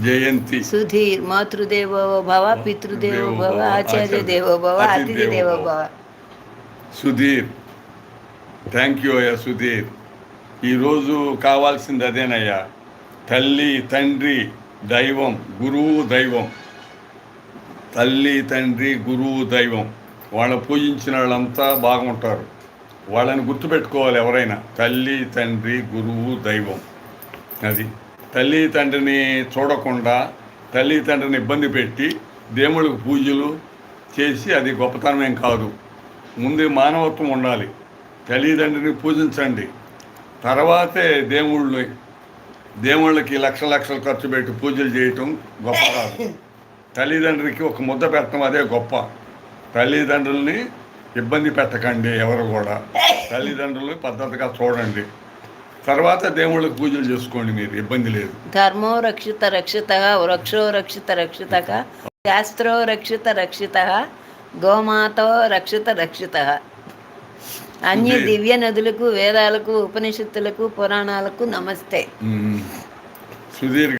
జయంతి. సుధీర్. మాతృదేవో భవ, పితృదేవో భవ, ఆచార్య దేవో భవ, అతిథి దేవో భవ. సుధీర్, థ్యాంక్ యూ అయ్యా సుధీర్. ఈరోజు కావాల్సింది అదేనయ్యా. తల్లి, తండ్రి, దైవం, గురువు, దైవం. తల్లి, తండ్రి, గురువు, దైవం. వాళ్ళని పూజించిన వాళ్ళంతా బాగుంటారు. వాళ్ళని గుర్తుపెట్టుకోవాలి ఎవరైనా. తల్లి, తండ్రి, గురువు, దైవం. అది తల్లి తండ్రిని చూడకుండా, తల్లి తండ్రిని ఇబ్బంది పెట్టి దేవుళ్ళకు పూజలు చేసి అది గొప్పతనమేం కాదు. ముందు మానవత్వం ఉండాలి. తల్లిదండ్రిని పూజించండి, తర్వాతే దేవుళ్ళకి లక్షలు ఖర్చు పెట్టి పూజలు చేయటం గొప్ప కాదు. తల్లిదండ్రికి ఒక ముద్ద పెట్టడం అదే గొప్ప. తల్లిదండ్రుల్ని ఇబ్బంది పెట్టకండి ఎవరు కూడా. తల్లిదండ్రులు పద్ధతిగా చూడండి, తర్వాత దేవుళ్ళకి పూజలు చేసుకోండి, మీరు ఇబ్బంది లేదు. ధర్మో రక్షిత రక్షిత, వృక్షో రక్షిత రక్షిత, శాస్త్రో రక్షిత రక్షిత, గోమాతో రక్షిత రక్షిత. అన్య దివ్య నదులకు, వేదాలకు, ఉపనిషత్తులకు, పురాణాలకు నమస్తే. సుధీర్